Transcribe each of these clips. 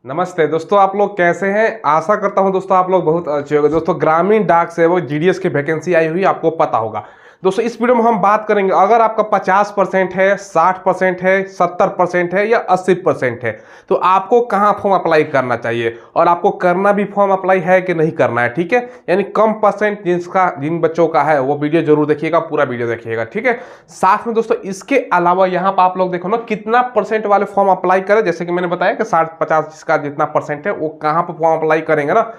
नमस्ते दोस्तों, आप लोग कैसे हैं। आशा करता हूं दोस्तों आप लोग बहुत अच्छे होंगे। दोस्तों ग्रामीण डाक सेवक जीडीएस की वैकेंसी आई हुई, आपको पता होगा। दोस्तों इस वीडियो में हम बात करेंगे, अगर आपका 50% है, 60% है, 70% है या 80% है, तो आपको कहां फॉर्म अप्लाई करना चाहिए और आपको करना भी फॉर्म अप्लाई है कि नहीं करना है। ठीक है, यानी कम परसेंट जिन बच्चों का है वो वीडियो जरूर देखिएगा, पूरा वीडियो देखिएगा। ठीक है, साथ में दोस्तों इसके अलावा यहाँ पर आप लोग देखो ना कितना परसेंट वाले फॉर्म अप्लाई करें। जैसे कि मैंने बताया कि 60-50 का जितना परसेंट है वो कहाँ पर फॉर्म अप्लाई करेंगे ना।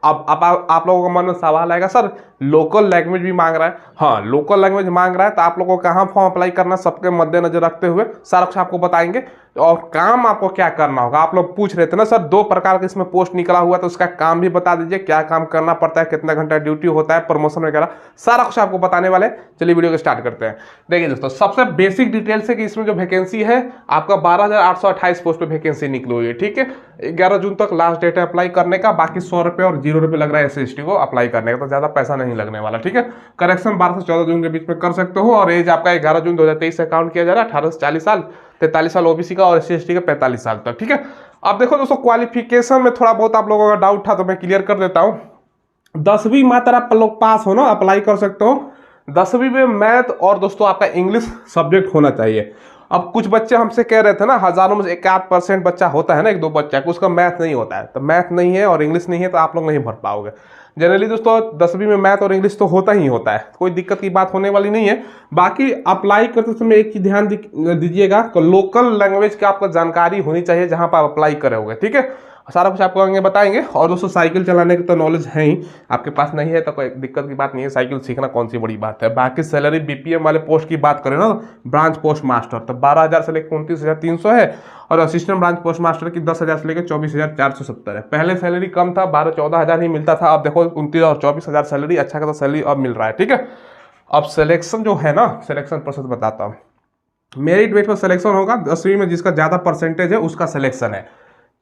अब आप लोगों का मन में सवाल आएगा, सर लोकल लैंग्वेज भी मांग रहा है। हाँ, लोकल लैंग्वेज मांग रहा है तो आप लोगों को कहाँ फॉर्म अप्लाई करना, सबके मद्देनजर रखते हुए सारा कुछ आपको बताएंगे। और काम आपको क्या करना होगा, आप लोग पूछ रहे थे ना सर 2 प्रकार का इसमें पोस्ट निकला हुआ, तो उसका काम भी बता दीजिए, क्या काम करना पड़ता है, कितना घंटा ड्यूटी होता है, प्रमोशन वगैरह सारा कुछ आपको बताने वाले। चलिए वीडियो को स्टार्ट करते हैं। देखिए दोस्तों, सबसे बेसिक डिटेल्स है कि इसमें जो वैकेंसी है आपका 12,828 पोस्ट पे वैकेंसी निकली हुई है। ठीक है, 11 जून तक लास्ट डेट है अप्लाई करने का। बाकी 100 रुपये और 0 रुपये लग रहा है SC/ST को अप्लाई करने का, तो ज्यादा पैसा नहीं लगने वाला। ठीक है, करेक्शन 12 से 14 जून के बीच में कर सकते हो। और एज आपका 11 जून 2023 से काउंट किया जा रहा है। 18 से 40 साल, 43 साल ओबीसी का और SC/ST का 45 साल तक। ठीक है, अब देखो दोस्तों क्वालिफिकेशन में थोड़ा बहुत आप लोगों का डाउट था तो मैं क्लियर कर देता हूँ। 10वीं मात्र आप लोग पास हो ना, अप्लाई कर सकते हो। 10वीं में मैथ और दोस्तों आपका इंग्लिश सब्जेक्ट होना चाहिए। अब कुछ बच्चे हमसे कह रहे थे ना, हजारों में से 1-8% बच्चा होता है ना, 1-2 बच्चा को उसका मैथ नहीं होता है, तो मैथ नहीं है और इंग्लिश नहीं है तो आप लोग नहीं भर पाओगे। जनरली दोस्तों 10वीं में मैथ और इंग्लिश तो होता ही होता है, कोई दिक्कत की बात होने वाली नहीं है। बाकी अप्लाई करते समय एक चीज ध्यान दीजिएगा कि लोकल लैंग्वेज की आपको जानकारी होनी चाहिए जहां पर आप अप्लाई करोगे। ठीक है, सारा कुछ आपको आगे बताएंगे। और दोस्तों साइकिल चलाने की तो नॉलेज है ही, आपके पास नहीं है तो कोई दिक्कत की बात नहीं है, साइकिल सीखना कौन सी बड़ी बात है। बाकी सैलरी BPM वाले पोस्ट की बात करें ना, ब्रांच पोस्ट मास्टर तो 12,000 से लेकर 29,300 है। और असिस्टेंट ब्रांच पोस्ट मास्टर की 10,000 से लेकर 24,470 है। पहले सैलरी कम था, 12-14 हज़ार ही मिलता था। अब देखो 29 और 24,000 सैलरी, अच्छा खासा सैलरी अब मिल रहा है। ठीक है, अब सिलेक्शन जो है ना, सिलेक्शन प्रोसेस बताता हूँ। मेरिट बेस पर सिलेक्शन होगा, 10वीं में जिसका ज़्यादा परसेंटेज है उसका सिलेक्शन है,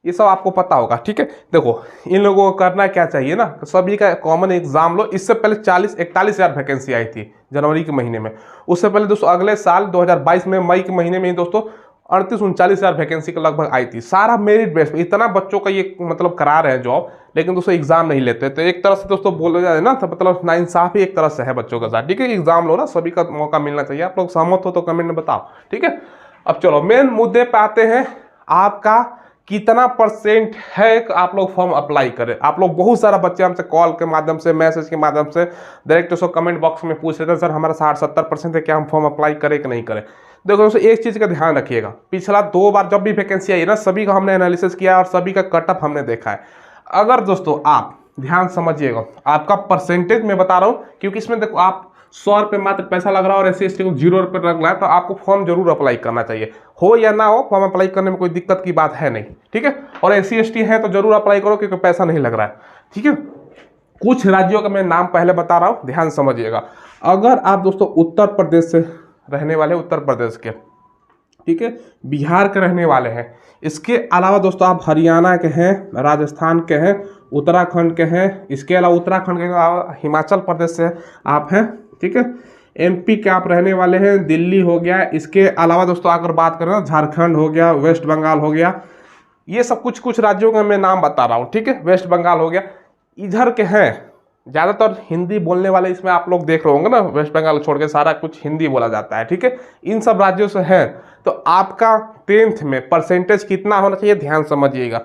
ये सब आपको पता होगा। ठीक है, देखो इन लोगों को करना क्या चाहिए ना, सभी का कॉमन एग्जाम लो। इससे पहले 41 हज़ार वैकेंसी आई थी जनवरी के महीने में। उससे पहले दोस्तों अगले साल 2022 में मई के महीने में ही दोस्तों 38-39 हज़ार वैकेंसी के लगभग आई थी। सारा मेरिट बेस पे इतना बच्चों का ये मतलब करा रहे हैं जॉब, लेकिन दोस्तों एग्जाम नहीं लेते। तो एक तरह से दोस्तों बोला जाए ना, तो मतलब नाइंसाफी एक तरह से है बच्चों के साथ। ठीक है, एग्जाम लो ना, सभी का मौका मिलना चाहिए। आप लोग सहमत हो तो कमेंट में बताओ। ठीक है, अब चलो मेन मुद्दे पे आते हैं, आपका कितना परसेंट है कि आप लोग फॉर्म अप्लाई करें। आप लोग बहुत सारा बच्चे हमसे कॉल के माध्यम से, मैसेज के माध्यम से, डायरेक्ट उसको कमेंट बॉक्स में पूछ रहे थे, सर हमारा 60-70% है, क्या हम फॉर्म अप्लाई करें कि नहीं करें। देखो दोस्तों एक चीज़ का ध्यान रखिएगा, पिछला 2 बार जब भी वैकेंसी आई है ना, सभी का हमने एनालिसिस किया और सभी का कटअप हमने देखा है। अगर दोस्तों आप ध्यान समझिएगा, आपका परसेंटेज मैं बता रहा हूँ, क्योंकि इसमें देखो आप 100 रुपये मात्र पैसा लग रहा है और SC/ST को 0 रुपये लग रहा है, तो आपको फॉर्म जरूर अप्लाई करना चाहिए। हो या ना हो, फॉर्म अप्लाई करने में कोई दिक्कत की बात है नहीं। ठीक है, और SC/ST है तो जरूर अप्लाई करो क्योंकि पैसा नहीं लग रहा है। ठीक है, कुछ राज्यों का मैं नाम पहले बता रहा हूँ, ध्यान समझिएगा। अगर आप दोस्तों उत्तर प्रदेश से रहने वाले, उत्तर प्रदेश के, ठीक है, बिहार के रहने वाले हैं, इसके अलावा दोस्तों आप हरियाणा के हैं, राजस्थान के हैं, उत्तराखंड के हैं, इसके अलावा उत्तराखंड के अलावा हिमाचल प्रदेश से आप हैं। ठीक है, MP के आप रहने वाले हैं, दिल्ली हो गया। इसके अलावा दोस्तों अगर बात करें ना, झारखंड हो गया, वेस्ट बंगाल हो गया। ये सब कुछ राज्यों का मैं नाम बता रहा हूँ। ठीक है, वेस्ट बंगाल हो गया, इधर के हैं। ज़्यादातर हिंदी बोलने वाले इसमें आप लोग देख रहे होंगे ना, वेस्ट बंगाल छोड़ के सारा कुछ हिंदी बोला जाता है। ठीक है, इन सब राज्यों से है। तो आपका 10th में परसेंटेज कितना होना चाहिए, ध्यान समझिएगा।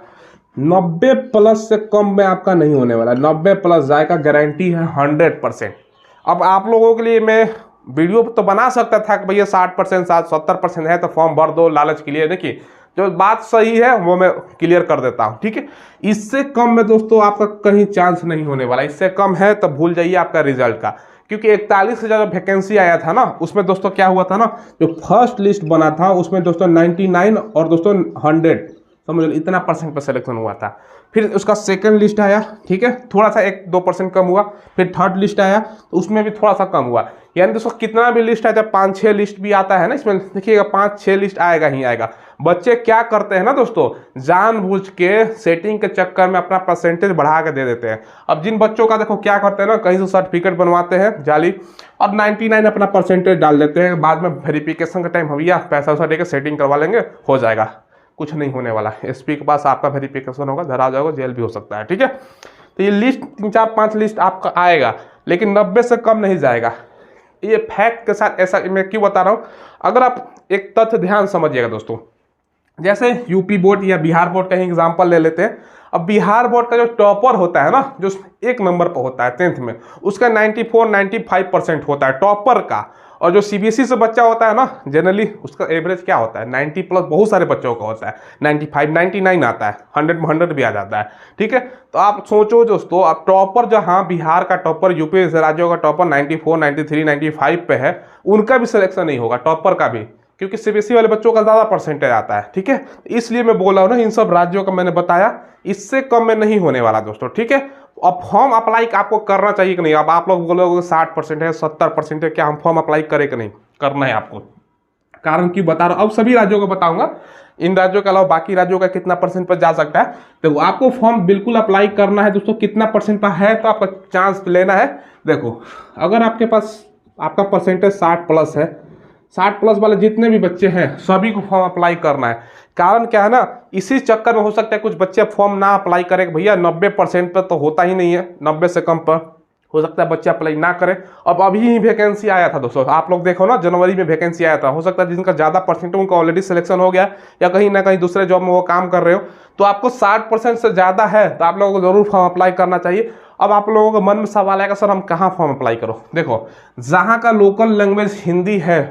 90+ से कम में आपका नहीं होने वाला, 90+ जाएगा, गारंटी है 100%। अब आप लोगों के लिए मैं वीडियो तो बना सकता था कि भैया 60%, 70% है तो फॉर्म भर दो लालच के लिए। देखिए जो बात सही है वो मैं क्लियर कर देता हूँ। ठीक है, इससे कम में दोस्तों आपका कहीं चांस नहीं होने वाला। इससे कम है तो भूल जाइए आपका रिजल्ट का, क्योंकि 41,000 वैकेंसी आया था ना, उसमें दोस्तों क्या हुआ था ना, जो फर्स्ट लिस्ट बना था उसमें दोस्तों 99 और दोस्तों 100, समझ लो इतना परसेंट पर सिलेक्शन हुआ था। फिर उसका सेकंड लिस्ट आया, ठीक है, थोड़ा सा 1-2% कम हुआ। फिर थर्ड लिस्ट आया तो उसमें भी थोड़ा सा कम हुआ। यानी दोस्तों कितना भी लिस्ट आया, 5-6 लिस्ट भी आता है ना इसमें, देखिएगा 5-6 लिस्ट आएगा ही आएगा। बच्चे क्या करते हैं ना दोस्तों, जानबूझ के सेटिंग के चक्कर में अपना परसेंटेज बढ़ा के दे देते हैं। अब जिन बच्चों का देखो क्या करते हैं ना, कहीं से सर्टिफिकेट बनवाते हैं जाली और 99 अपना परसेंटेज डाल देते हैं, बाद में वेरिफिकेशन का टाइम भैया पैसा वैसा देकर सेटिंग करवा लेंगे, हो जाएगा। कुछ नहीं होने वाला। एसपी के पास आपका वेरिफिकेशन होगा, धरा जाएगा, जेल भी हो सकता है, ठीक है। तो ये लिस्ट 3-4-5 लिस्ट आपका आएगा, लेकिन 90 से कम नहीं जाएगा। ये फैक्ट के साथ ऐसा मैं क्यों बता रहा हूँ, अगर आप एक तथ्य ध्यान समझिएगा दोस्तों, जैसे यूपी बोर्ड या बिहार बोर्ड का ही एग्जाम्पल ले लेते हैं। अब बिहार बोर्ड का जो टॉपर होता है ना, जो 1 नंबर पर होता है 10th में, उसका 94-95% होता है टॉपर का। और जो सीबीएसई से बच्चा होता है ना, जनरली उसका एवरेज क्या होता है 90 प्लस, बहुत सारे बच्चों का होता है 95, 99 आता है, 100 में 100 भी आ जाता है, ठीक है। तो आप सोचो दोस्तों, आप टॉपर जो, हाँ बिहार का टॉपर, यूपी राज्यों का टॉपर 94, 93, 95 पे है, उनका भी सिलेक्शन नहीं होगा, टॉपर का भी, क्योंकि सीबीएसई वाले बच्चों का ज़्यादा परसेंटेज आता है, ठीक है। इसलिए मैं बोल रहा हूँ ना, इन सब राज्यों का मैंने बताया, इससे कम में नहीं होने वाला दोस्तों, ठीक है। अब फॉर्म अप्लाई आपको करना चाहिए कि नहीं। अब आप लोग बोलोगे 60% है, 70% है, क्या हम फॉर्म अप्लाई करें कि नहीं, करना है आपको। कारण क्यों बता रहा हूँ, अब सभी राज्यों को बताऊंगा, इन राज्यों के अलावा बाकी राज्यों का कितना परसेंट पर जा सकता है। तो आपको फॉर्म बिल्कुल अप्लाई करना है दोस्तों। कितना परसेंट पर है तो आपका चांस लेना है। देखो, अगर आपके पास आपका परसेंटेज 60+ है, 60+ वाले जितने भी बच्चे हैं सभी को फॉर्म अप्लाई करना है। कारण क्या है ना, इसी चक्कर में हो सकता है कुछ बच्चे फॉर्म ना अप्लाई करें, भैया 90% पर तो होता ही नहीं है, 90 से कम पर हो सकता है बच्चे अप्लाई ना करें। अब अभी ही वैकेंसी आया था दोस्तों, आप लोग देखो ना, जनवरी में वैकेंसी आया था। हो सकता है जिनका ज़्यादा परसेंट है उनका ऑलरेडी सिलेक्शन हो गया, या कहीं ना कहीं दूसरे जॉब में वो काम कर रहे हो। तो आपको 60% से ज़्यादा है तो आप लोगों को जरूर फॉर्म अप्लाई करना चाहिए। अब आप लोगों के मन में सवाल आएगा, सर हम कहाँ फॉर्म अप्लाई करो। देखो, जहाँ का लोकल लैंग्वेज हिंदी है,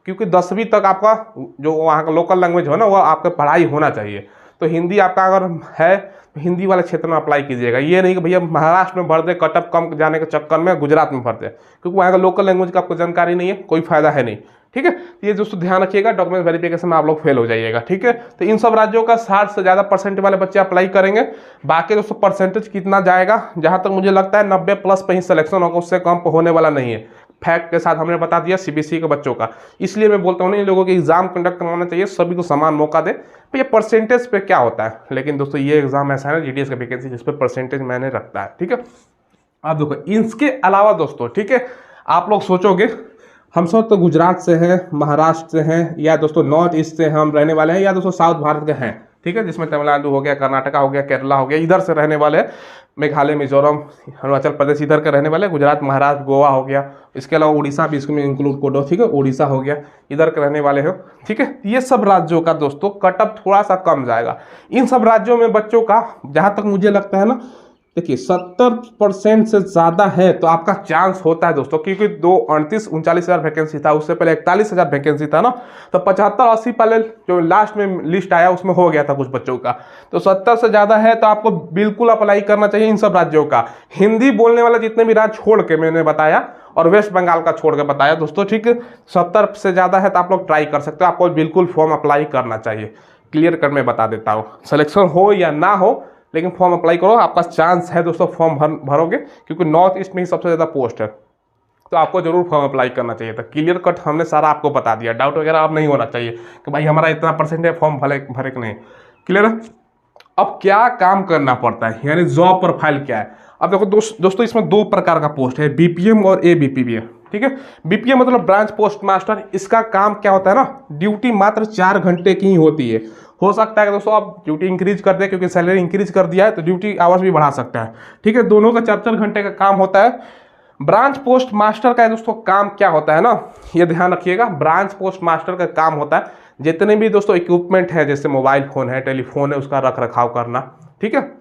क्योंकि 10वीं तक आपका जो वहाँ का लोकल लैंग्वेज हो ना, वो आपका पढ़ाई होना चाहिए। तो हिंदी आपका अगर है तो हिंदी वाले क्षेत्र में अप्लाई कीजिएगा। ये नहीं कि भैया महाराष्ट्र में भर दे, कटअप कम जाने के चक्कर में गुजरात में भर दे, क्योंकि वहाँ का लोकल लैंग्वेज का आपको जानकारी नहीं है, कोई फायदा है नहीं, ठीक है। ये दोस्तों ध्यान रखिएगा, डॉक्यूमेंट वेरिफिकेशन में आप लोग फेल हो जाइएगा, ठीक है। तो इन सब राज्यों का 60 से ज़्यादा परसेंट वाले बच्चे अप्लाई करेंगे। बाकी दोस्तों परसेंटेज कितना जाएगा, जहाँ तक मुझे लगता है 90+ पे ही सिलेक्शन होगा, उससे कम होने वाला नहीं है। फैक्ट के साथ हमने बता दिया सीबीएसई के बच्चों का। इसलिए मैं बोलता हूँ ना, इन लोगों के एग्जाम कंडक्ट करवाना चाहिए, सभी को समान मौका दे। तो ये परसेंटेज पे क्या होता है, लेकिन दोस्तों ये एग्जाम ऐसा है ना, जीडीएस का वैकेंसी जिस पे परसेंटेज मैंने रखता है, ठीक है। आप देखो, इसके अलावा दोस्तों, ठीक है, आप लोग सोचोगे हम सब तो गुजरात से हैं, महाराष्ट्र से हैं, या दोस्तों नॉर्थ ईस्ट से हम रहने वाले हैं, या दोस्तों साउथ भारत के हैं, ठीक है, जिसमें तमिलनाडु हो गया, कर्नाटका हो गया, केरला हो गया, इधर से रहने वाले हैं, मेघालय, मिजोरम, अरुणाचल प्रदेश, इधर के रहने वाले, गुजरात, महाराष्ट्र, गोवा हो गया, इसके अलावा उड़ीसा भी इसमें इंक्लूड कर दो, ठीक है, उड़ीसा हो गया, इधर के रहने वाले हो, ठीक है। ये सब राज्यों का दोस्तों कटअप थोड़ा सा कम जाएगा। इन सब राज्यों में बच्चों का, जहाँ तक मुझे लगता है ना, देखिए 70% से ज़्यादा है तो आपका चांस होता है दोस्तों, क्योंकि 39 हज़ार वैकेंसी था, उससे पहले 41,000 वैकेंसी था ना, तो 75-80 पहले जो लास्ट में लिस्ट आया उसमें हो गया था कुछ बच्चों का। तो 70 से ज़्यादा है तो आपको बिल्कुल अप्लाई करना चाहिए इन सब राज्यों का। हिंदी बोलने वाले जितने भी राज्य छोड़ के मैंने बताया, और वेस्ट बंगाल का छोड़ के बताया दोस्तों, ठीक है, 70 से ज़्यादा है तो आप लोग ट्राई कर सकते हो, आपको बिल्कुल फॉर्म अप्लाई करना चाहिए। क्लियर कर मैं बता देता हूँ, सिलेक्शन हो या ना हो, लेकिन फॉर्म अप्लाई करो, आपका चांस है दोस्तों, फॉर्म भरोगे, क्योंकि नॉर्थ ईस्ट में ही सबसे ज़्यादा पोस्ट है, तो आपको जरूर फॉर्म अप्लाई करना चाहिए था। क्लियर कट हमने सारा आपको बता दिया, डाउट वगैरह अब नहीं होना चाहिए कि भाई हमारा इतना परसेंट है, फॉर्म भरे कि नहीं। क्लियर है। अब क्या काम करना पड़ता है, यानी जॉब प्रोफाइल क्या है। अब देखो दोस्तों, इसमें 2 प्रकार का पोस्ट है, बीपीएम और एबीपीएम, ठीक है। बीपीएम मतलब ब्रांच पोस्ट मास्टर। इसका काम क्या होता है ना, ड्यूटी मात्र 4 घंटे की ही होती है। हो सकता है कि दोस्तों आप ड्यूटी इंक्रीज कर दें, क्योंकि सैलरी इंक्रीज कर दिया है तो ड्यूटी आवर्स भी बढ़ा सकता है, ठीक है। दोनों का 4-4 घंटे का काम होता है। ब्रांच पोस्ट मास्टर का दोस्तों काम क्या होता है ना, ये ध्यान रखिएगा, ब्रांच पोस्ट मास्टर का काम होता है जितने भी दोस्तों इक्विपमेंट है, जैसे मोबाइल फोन है, टेलीफोन है, उसका रख रखाव करना, ठीक है।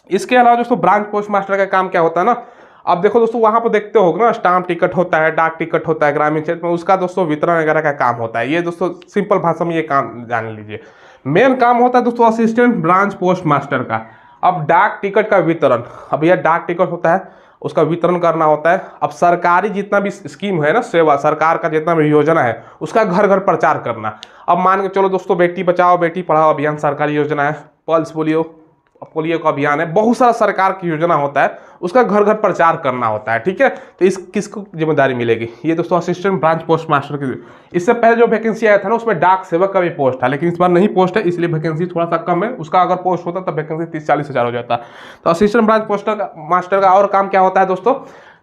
इसके अलावा दोस्तों ब्रांच पोस्ट मास्टर का काम क्या होता है ना, अब देखो दोस्तों, वहां पर देखते हो ना, स्टाम्प टिकट होता है, डाक टिकट होता है ग्रामीण क्षेत्र में, उसका दोस्तों वितरण वगैरह का काम होता है। ये दोस्तों सिंपल भाषा में ये काम जान लीजिए। मेन काम होता है दोस्तों असिस्टेंट ब्रांच पोस्ट मास्टर का। अब डाक टिकट का वितरण, अब यह डाक टिकट होता है, उसका वितरण करना होता है। अब सरकारी जितना भी स्कीम है ना, सेवा, सरकार का जितना भी योजना है, उसका घर घर प्रचार करना। अब मान के चलो दोस्तों, बेटी बचाओ बेटी पढ़ाओ अभियान सरकारी योजना है, पल्स पोलियो का अभियान है, बहुत सारा सरकार की योजना होता है, उसका घर घर प्रचार करना होता है, ठीक है। तो इस किसको जिम्मेदारी मिलेगी, ये दोस्तों असिस्टेंट ब्रांच पोस्ट मास्टर की। इससे पहले जो वैकेंसी आया था ना, उसमें डाक सेवक का भी पोस्ट था, लेकिन इस बार नहीं पोस्ट है, इसलिए वैकेंसी थोड़ा सा कम है। उसका अगर पोस्ट होता तो वैकेंसी 30-40 हज़ार हो जाता। तो असिस्टेंट ब्रांच पोस्ट मास्टर का और काम क्या होता है दोस्तों,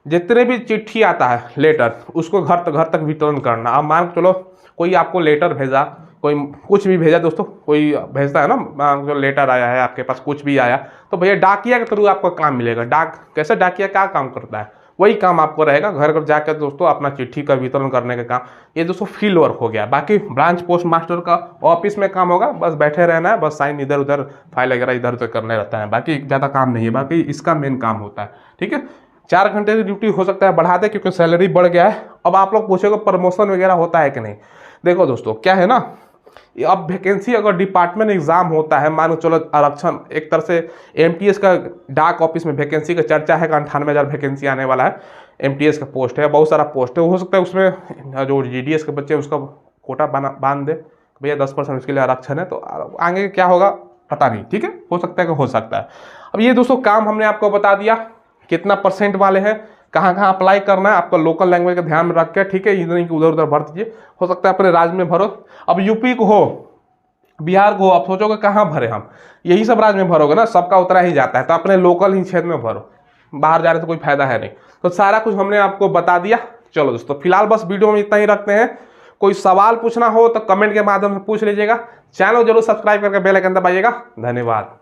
जितने भी चिट्ठी आता है, लेटर, उसको घर तक वितरण करना। अब मान के चलो कोई आपको लेटर भेजा कोई कुछ भी भेजा दोस्तों, कोई भेजता है ना जो लेटर आया है आपके पास, कुछ भी आया तो भैया डाकिया के थ्रू आपको काम मिलेगा। कैसे डाकिया क्या काम करता है, वही काम आपको रहेगा, घर घर जाकर दोस्तों अपना चिट्ठी का वितरण करने का काम। ये दोस्तों फील्ड वर्क हो गया। बाकी ब्रांच पोस्ट मास्टर का ऑफिस में काम होगा, बस बैठे रहना है, बस साइन इधर उधर फाइल वगैरह इधर उधर करने रहता है, बाकी ज़्यादा काम नहीं है। बाकी इसका मेन काम होता है, ठीक है। 4 घंटे की ड्यूटी हो सकता है बढ़ा दे, क्योंकि सैलरी बढ़ गया है। अब आप लोग पूछोगे प्रमोशन वगैरह होता है कि नहीं। देखो दोस्तों क्या है ना, अब वैकेंसी अगर डिपार्टमेंट एग्जाम होता है, मान चलो आरक्षण एक तरह से एमटीएस का डाक ऑफिस में वैकेंसी का चर्चा है कि 98,000 वैकेंसी आने वाला है। एमटीएस का पोस्ट है, बहुत सारा पोस्ट है, हो सकता है उसमें जो जीडीएस के बच्चे उसका कोटा बांध दे, भैया 10% उसके लिए आरक्षण है, तो आगे क्या होगा पता नहीं, ठीक है, हो सकता है कि हो सकता है। अब ये दोस्तों काम हमने आपको बता दिया, कितना % वाले हैं, कहाँ कहाँ अप्लाई करना है, आपका लोकल लैंग्वेज का ध्यान में रख के, ठीक है, इधर नहीं कि उधर उधर भर दीजिए, हो सकता है अपने राज्य में भरो। अब यूपी को हो, बिहार को हो, आप सोचोगे कहाँ भरे हम, यही सब राज्य में भरोगे ना, सबका उतना ही जाता है, तो अपने लोकल ही क्षेत्र में भरो, बाहर जाने से कोई फायदा है नहीं। तो सारा कुछ हमने आपको बता दिया। चलो दोस्तों फिलहाल बस वीडियो में इतना ही रखते हैं। कोई सवाल पूछना हो तो कमेंट के माध्यम से पूछ लीजिएगा। चैनल जरूर सब्सक्राइब करके बेल आइकन दबाइएगा। धन्यवाद।